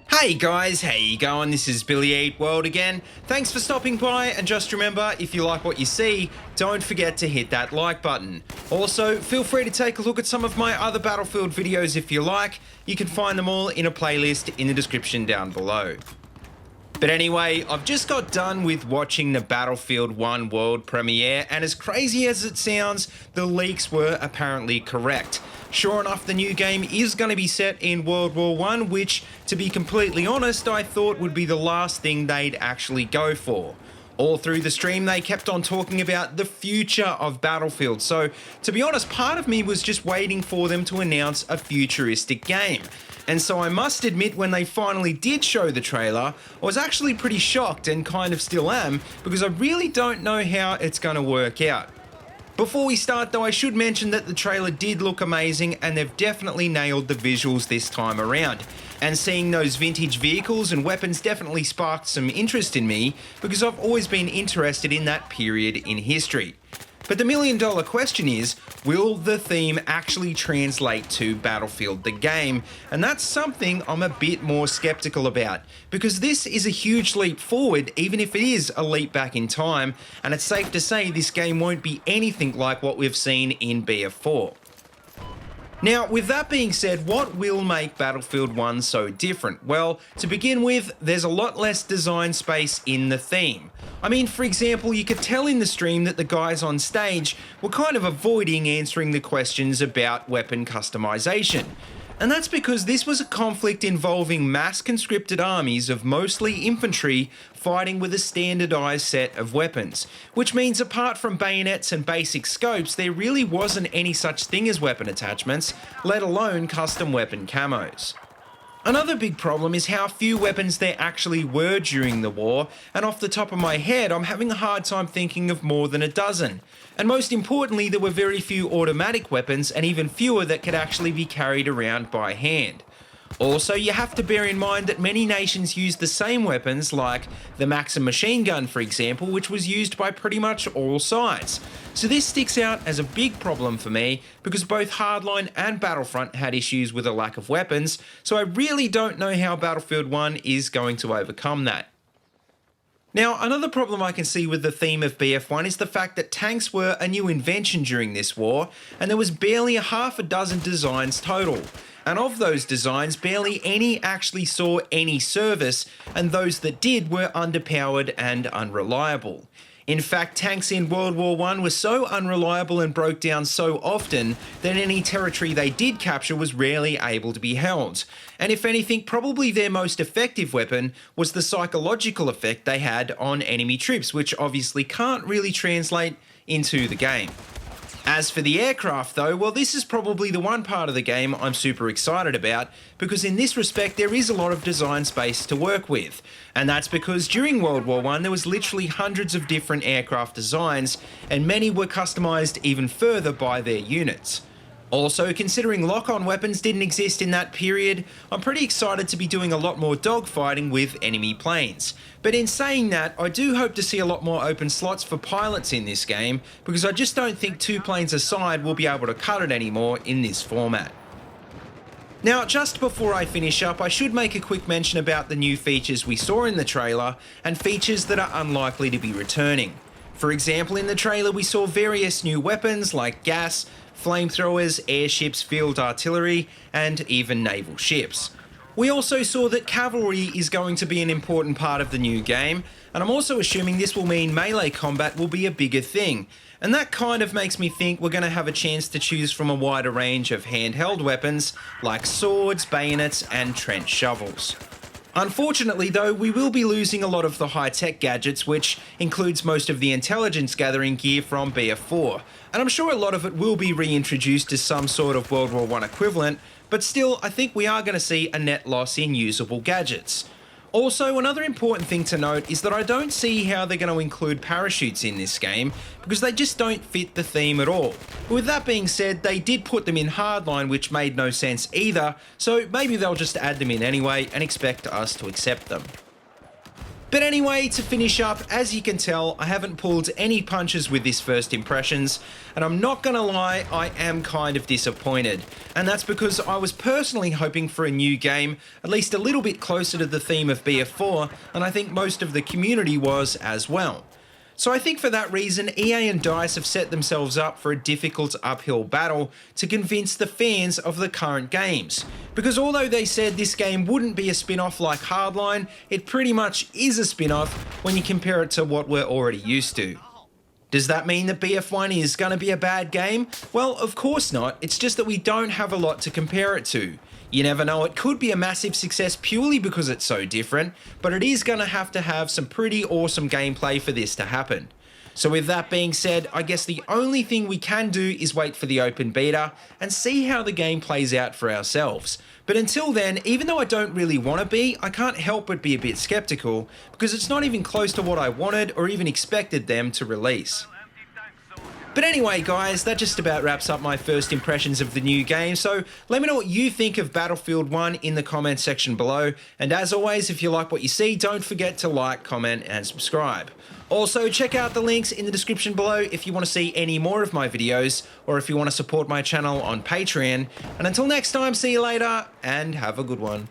Hey guys, how you going? This is BillyEatWorld again. Thanks for stopping by, and just remember, if you like what you see, don't forget to hit that like button. Also, feel free to take a look at some of my other Battlefield videos if you like. You can find them all in a playlist in the description down below. But anyway, I've just got done with watching the Battlefield 1 world premiere, and as crazy as it sounds, the leaks were apparently correct. Sure enough, the new game is going to be set in World War I, which, to be completely honest, I thought would be the last thing they'd actually go for. All through the stream, they kept on talking about the future of Battlefield, so to be honest, part of me was just waiting for them to announce a futuristic game. And so I must admit, when they finally did show the trailer, I was actually pretty shocked, and kind of still am, because I really don't know how it's going to work out. Before we start though, I should mention that the trailer did look amazing, and they've definitely nailed the visuals this time around. And seeing those vintage vehicles and weapons definitely sparked some interest in me, because I've always been interested in that period in history. But the million-dollar question is, will the theme actually translate to Battlefield the game? And that's something I'm a bit more skeptical about, because this is a huge leap forward, even if it is a leap back in time, and it's safe to say this game won't be anything like what we've seen in BF4. Now, with that being said, what will make Battlefield 1 so different? Well, to begin with, there's a lot less design space in the theme. I mean, for example, you could tell in the stream that the guys on stage were kind of avoiding answering the questions about weapon customization. And that's because this was a conflict involving mass conscripted armies of mostly infantry fighting with a standardised set of weapons, which means apart from bayonets and basic scopes, there really wasn't any such thing as weapon attachments, let alone custom weapon camos. Another big problem is how few weapons there actually were during the war, and off the top of my head, I'm having a hard time thinking of more than a dozen. And most importantly, there were very few automatic weapons, and even fewer that could actually be carried around by hand. Also, you have to bear in mind that many nations used the same weapons, like the Maxim machine gun for example, which was used by pretty much all sides. So this sticks out as a big problem for me, because both Hardline and Battlefront had issues with a lack of weapons, so I really don't know how Battlefield 1 is going to overcome that. Now, another problem I can see with the theme of BF1 is the fact that tanks were a new invention during this war, and there was barely a half a dozen designs total. And of those designs, barely any actually saw any service, and those that did were underpowered and unreliable. In fact, tanks in World War I were so unreliable and broke down so often that any territory they did capture was rarely able to be held. And if anything, probably their most effective weapon was the psychological effect they had on enemy troops, which obviously can't really translate into the game. As for the aircraft though, well, this is probably the one part of the game I'm super excited about, because in this respect there is a lot of design space to work with. And that's because during World War I there was literally hundreds of different aircraft designs, and many were customised even further by their units. Also, considering lock-on weapons didn't exist in that period, I'm pretty excited to be doing a lot more dogfighting with enemy planes. But in saying that, I do hope to see a lot more open slots for pilots in this game, because I just don't think two planes aside will be able to cut it anymore in this format. Now, just before I finish up, I should make a quick mention about the new features we saw in the trailer, and features that are unlikely to be returning. For example, in the trailer we saw various new weapons like gas, flamethrowers, airships, field artillery, and even naval ships. We also saw that cavalry is going to be an important part of the new game, and I'm also assuming this will mean melee combat will be a bigger thing. And that kind of makes me think we're going to have a chance to choose from a wider range of handheld weapons like swords, bayonets, and trench shovels. Unfortunately though, we will be losing a lot of the high-tech gadgets, which includes most of the intelligence gathering gear from BF4, and I'm sure a lot of it will be reintroduced as some sort of World War I equivalent, but still I think we are going to see a net loss in usable gadgets. Also, another important thing to note is that I don't see how they're going to include parachutes in this game, because they just don't fit the theme at all. With that being said, they did put them in Hardline, which made no sense either, so maybe they'll just add them in anyway and expect us to accept them. But anyway, to finish up, as you can tell, I haven't pulled any punches with this first impressions, and I'm not gonna lie, I am kind of disappointed. And that's because I was personally hoping for a new game, at least a little bit closer to the theme of BF4, and I think most of the community was as well. So I think for that reason, EA and DICE have set themselves up for a difficult uphill battle to convince the fans of the current games. Because although they said this game wouldn't be a spin-off like Hardline, it pretty much is a spin-off when you compare it to what we're already used to. Does that mean that BF1 is going to be a bad game? Well, of course not, it's just that we don't have a lot to compare it to. You never know, it could be a massive success purely because it's so different, but it is going to have some pretty awesome gameplay for this to happen. So with that being said, I guess the only thing we can do is wait for the open beta and see how the game plays out for ourselves. But until then, even though I don't really want to be, I can't help but be a bit skeptical because it's not even close to what I wanted or even expected them to release. But anyway guys, that just about wraps up my first impressions of the new game, so let me know what you think of Battlefield 1 in the comment section below, and as always, if you like what you see, don't forget to like, comment and subscribe. Also, check out the links in the description below if you want to see any more of my videos, or if you want to support my channel on Patreon, and until next time, see you later, and have a good one.